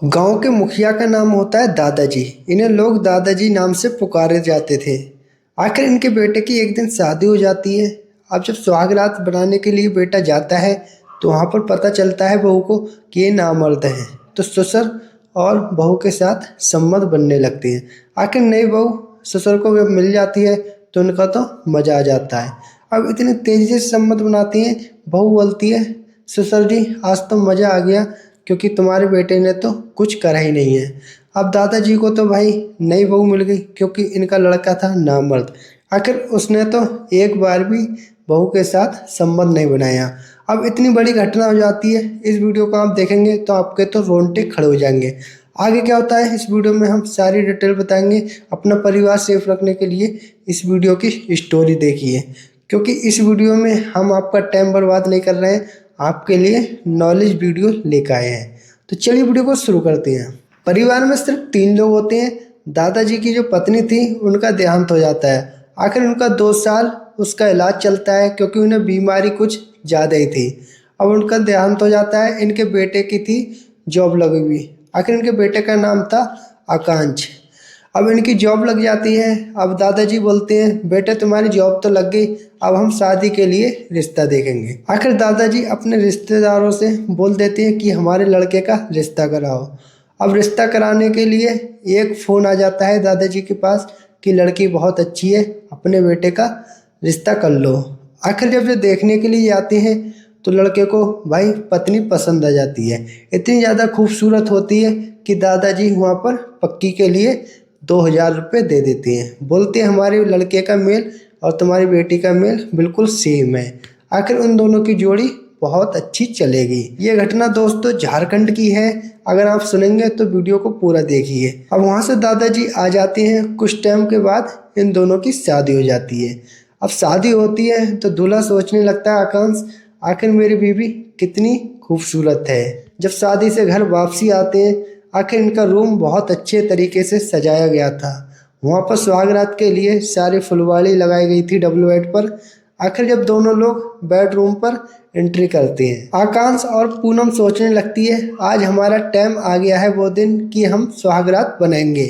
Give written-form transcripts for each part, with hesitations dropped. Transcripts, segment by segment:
गांव के मुखिया का नाम होता है दादाजी। इन्हें लोग दादाजी नाम से पुकारे जाते थे। आखिर इनके बेटे की एक दिन शादी हो जाती है। अब जब सुहागरात बनाने के लिए बेटा जाता है तो वहाँ पर पता चलता है बहू को कि ये नामर्द हैं। तो ससुर और बहू के साथ संबंध बनने लगते हैं। आखिर नई बहू ससुर को जब मिल जाती है तो उनका तो मजा आ जाता है। अब इतनी तेजी से संबंध बनाती हैं। बहू बोलती है, ससुर जी आज तो मजा आ गया क्योंकि तुम्हारे बेटे ने तो कुछ करा ही नहीं है। अब दादाजी को तो भाई नई बहू मिल गई क्योंकि इनका लड़का था नामर्द। आखिर उसने तो एक बार भी बहू के साथ संबंध नहीं बनाया। अब इतनी बड़ी घटना हो जाती है। इस वीडियो को आप देखेंगे तो आपके तो रोंगटे खड़े हो जाएंगे। आगे क्या होता है इस वीडियो में हम सारी डिटेल बताएंगे। अपना परिवार सेफ रखने के लिए इस वीडियो की स्टोरी देखिए, क्योंकि इस वीडियो में हम आपका टाइम बर्बाद नहीं कर रहे हैं, आपके लिए नॉलेज वीडियो लेकर आए हैं। तो चलिए वीडियो को शुरू करते हैं। परिवार में सिर्फ 3 लोग होते हैं। दादाजी की जो पत्नी थी उनका देहांत हो जाता है। आखिर उनका 2 साल उसका इलाज चलता है क्योंकि उन्हें बीमारी कुछ ज़्यादा ही थी। अब उनका देहांत हो जाता है। इनके बेटे की थी जॉब लगी हुई। आखिर इनके बेटे का नाम था आकांक्ष। अब इनकी जॉब लग जाती है। अब दादाजी बोलते हैं, बेटे तुम्हारी जॉब तो लग गई, अब हम शादी के लिए रिश्ता देखेंगे। आखिर दादाजी अपने रिश्तेदारों से बोल देते हैं कि हमारे लड़के का रिश्ता कराओ। अब रिश्ता कराने के लिए एक फ़ोन आ जाता है दादाजी के पास कि लड़की बहुत अच्छी है, अपने बेटे का रिश्ता कर लो। आखिर जब ये देखने के लिए आते हैं तो लड़के को भाई पत्नी पसंद आ जाती है। इतनी ज़्यादा खूबसूरत होती है कि दादाजी वहाँ पर पक्की के लिए 2000 रुपये दे देते हैं। बोलते हैं हमारे लड़के का मेल और तुम्हारी बेटी का मेल बिल्कुल सेम है। आखिर उन दोनों की जोड़ी बहुत अच्छी चलेगी। ये घटना दोस्तों झारखंड की है। अगर आप सुनेंगे तो वीडियो को पूरा देखिए। अब वहाँ से दादाजी आ जाते हैं। कुछ टाइम के बाद इन दोनों की शादी हो जाती है। अब शादी होती है तो दूल्हा सोचने लगता है आकांक्ष, आखिर मेरी बीवी कितनी खूबसूरत है। जब शादी से घर वापसी आते हैं, आखिर इनका रूम बहुत अच्छे तरीके से सजाया गया था। वहाँ पर सुहागरात के लिए सारी फुलवाड़ी लगाई गई थी डबल बेड पर। आखिर जब दोनों लोग बेडरूम पर एंट्री करते हैं, आकांक्ष और पूनम सोचने लगती है आज हमारा टाइम आ गया है वो दिन कि हम सुहागरात बनाएंगे।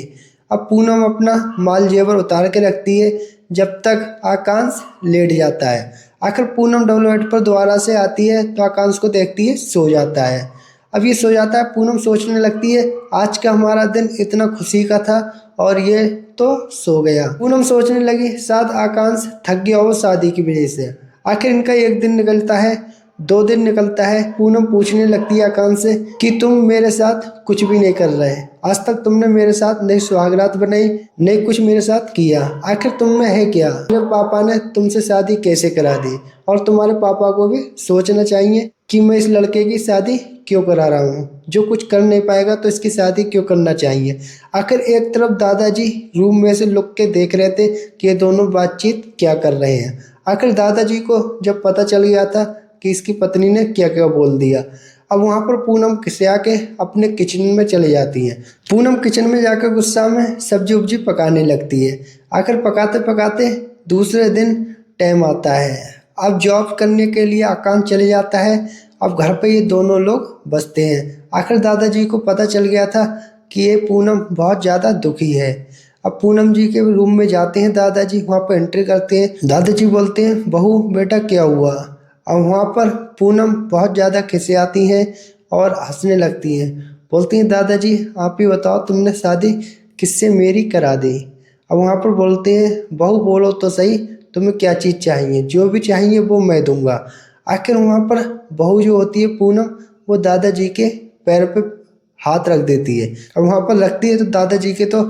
अब पूनम अपना माल जेवर उतार के रखती है जब तक आकांक्ष लेट जाता है। आखिर पूनम डबल बेड पर दोबारा से आती है तो आकांक्ष को देखती है सो जाता है। अब ये सो जाता है। पूनम सोचने लगती है आज का हमारा दिन इतना खुशी का था और ये तो सो गया। पूनम सोचने लगी शायद आकांक्ष थक गया हो शादी की वजह से। आखिर इनका एक दिन निकलता है, 2 दिन निकलता है। पूनम पूछने लगती है आकांक्ष से कि तुम मेरे साथ कुछ भी नहीं कर रहे, आज तक तुमने मेरे साथ नहीं सुहागरात बनाई, नहीं कुछ मेरे साथ किया, आखिर तुम में है क्या? मेरे पापा ने तुमसे शादी कैसे करा दी? और तुम्हारे पापा को भी सोचना चाहिए कि मैं इस लड़के की शादी क्यों करा रहा हूँ, जो कुछ कर नहीं पाएगा तो इसकी शादी क्यों करना चाहिए। आखिर एक तरफ दादाजी रूम में से लुक के देख रहे थे कि ये दोनों बातचीत क्या कर रहे हैं। आखिर दादाजी को जब पता चल गया था कि इसकी पत्नी ने क्या क्या बोल दिया। अब वहाँ पर पूनम खिसिया के अपने किचन में चले जाती है। पूनम किचन में जाकर गुस्सा में सब्जी उब्जी पकाने लगती है। आखिर पकाते पकाते दूसरे दिन टाइम आता है। अब जॉब करने के लिए आकांक्ष चले जाता है। अब घर पे ये दोनों लोग बसते हैं। आखिर दादाजी को पता चल गया था कि ये पूनम बहुत ज़्यादा दुखी है। अब पूनम जी के रूम में जाते हैं दादाजी, वहाँ पर एंट्री करते हैं। दादाजी बोलते हैं बहू बेटा क्या हुआ? अब वहाँ पर पूनम बहुत ज़्यादा खिसियाती हैं और हंसने लगती हैं। बोलती हैं दादाजी आप ही बताओ तुमने शादी किससे मेरी करा दी? अब वहाँ पर बोलते हैं बहू बोलो तो सही, तुम्हें क्या चीज़ चाहिए? जो भी चाहिए वो मैं दूंगा। आखिर वहाँ पर बहू जो होती है पूनम, वो दादाजी के पैर पे हाथ रख देती है। अब वहाँ पर रखती है तो दादाजी के तो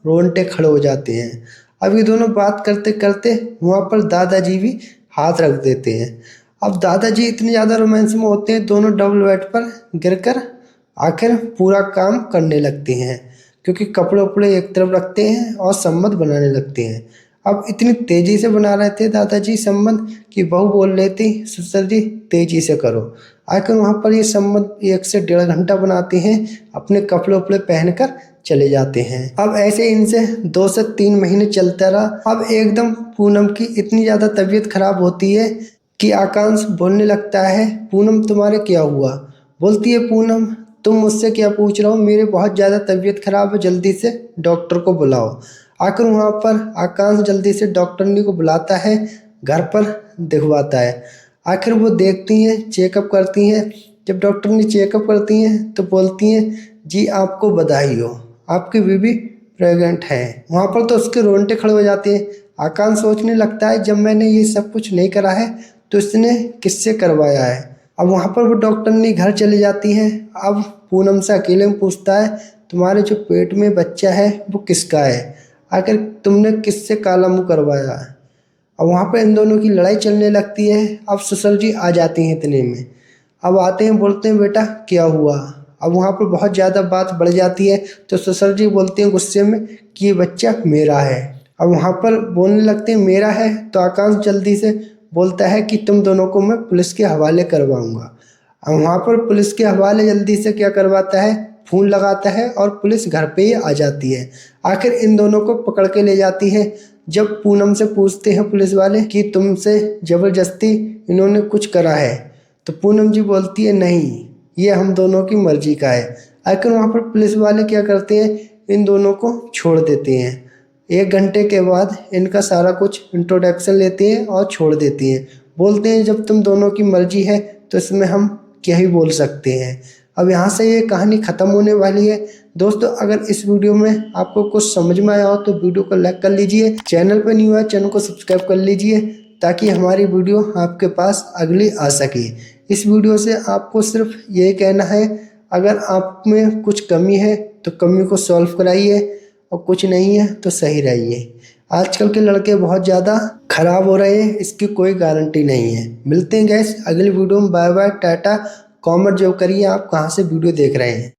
रोंगटे खड़े हो जाते हैं। अब ये दोनों बात करते करते वहाँ पर दादाजी भी हाथ रख देते हैं। अब दादाजी इतने ज़्यादा रोमांस में होते हैं, दोनों डबल बेड पर गिरकर आखिर पूरा काम करने लगते हैं, क्योंकि कपड़े उपड़े एक तरफ रखते हैं और संबंध बनाने लगते हैं। अब इतनी तेज़ी से बना रहे थे दादाजी संबंध कि बहू बोल रही थी ससुर जी तेज़ी से करो। आखिर वहाँ पर ये संबंध 1 से 1.5 घंटा बनाते हैं, अपने कपड़े उपड़े पहनकर चले जाते हैं। अब ऐसे इनसे 2 से 3 महीने चलता रहा। अब एकदम पूनम की इतनी ज़्यादा तबीयत खराब होती है कि आकांक्ष बोलने लगता है पूनम तुम्हारे क्या हुआ? बोलती है पूनम तुम मुझसे क्या पूछ रहे हो, मेरी बहुत ज़्यादा तबीयत खराब है, जल्दी से डॉक्टर को बुलाओ। आखिर वहाँ पर आकांक्ष जल्दी से डॉक्टरनी को बुलाता है, घर पर दिखवाता है। आखिर वो देखती हैं, चेकअप करती हैं। जब डॉक्टरनी चेकअप करती हैं तो बोलती हैं, जी आपको बधाई हो, आपकी बीवी प्रेग्नेंट है। वहाँ पर तो उसके रोंगटे खड़े हो जाते हैं। आकांक्ष सोचने लगता है, जब मैंने ये सब कुछ नहीं करा है तो इसने किससे करवाया है। अब वहाँ पर वो डॉक्टरनी घर चली जाती है। अब पूनम से अकेले में पूछता है, तुम्हारे जो पेट में बच्चा है वो किसका है, आखिर तुमने किससे काला मुंह करवाया है। अब वहाँ पर इन दोनों की लड़ाई चलने लगती है। अब सुशल जी आ जाती हैं इतने में। अब आते हैं, बोलते हैं, बेटा क्या हुआ। अब वहाँ पर बहुत ज़्यादा बात बढ़ जाती है तो सुशल जी बोलते हैं गुस्से में कि ये बच्चा मेरा है। अब वहाँ पर बोलने लगते हैं मेरा है, तो आकांक्ष जल्दी से बोलता है कि तुम दोनों को मैं पुलिस के हवाले करवाऊंगा। अब वहाँ पर पुलिस के हवाले जल्दी से क्या करवाता है, फ़ोन लगाता है और पुलिस घर पे ही आ जाती है। आखिर इन दोनों को पकड़ के ले जाती है। जब पूनम से पूछते हैं पुलिस वाले कि तुमसे ज़बरदस्ती इन्होंने कुछ करा है, तो पूनम जी बोलती है नहीं, ये हम दोनों की मर्जी का है। आखिर वहाँ पर पुलिस वाले क्या करते हैं, इन दोनों को छोड़ देते हैं। 1 घंटे के बाद इनका सारा कुछ इंट्रोडक्शन लेते हैं और छोड़ देते हैं। बोलते हैं जब तुम दोनों की मर्जी है तो इसमें हम क्या ही बोल सकते हैं। अब यहाँ से ये कहानी ख़त्म होने वाली है। दोस्तों अगर इस वीडियो में आपको कुछ समझ में आया हो तो वीडियो को लाइक कर लीजिए, चैनल पर न्यू है चैनल को सब्सक्राइब कर लीजिए ताकि हमारी वीडियो आपके पास अगली आ सके। इस वीडियो से आपको सिर्फ यही कहना है, अगर आप में कुछ कमी है तो कमी को सॉल्व कराइए और कुछ नहीं है तो सही रहिए। आजकल के लड़के बहुत ज़्यादा खराब हो रहे हैं, इसकी कोई गारंटी नहीं है। मिलते हैं गैस अगली वीडियो में। Bye bye, Tata. कमेंट जो करिए आप कहाँ से वीडियो देख रहे हैं।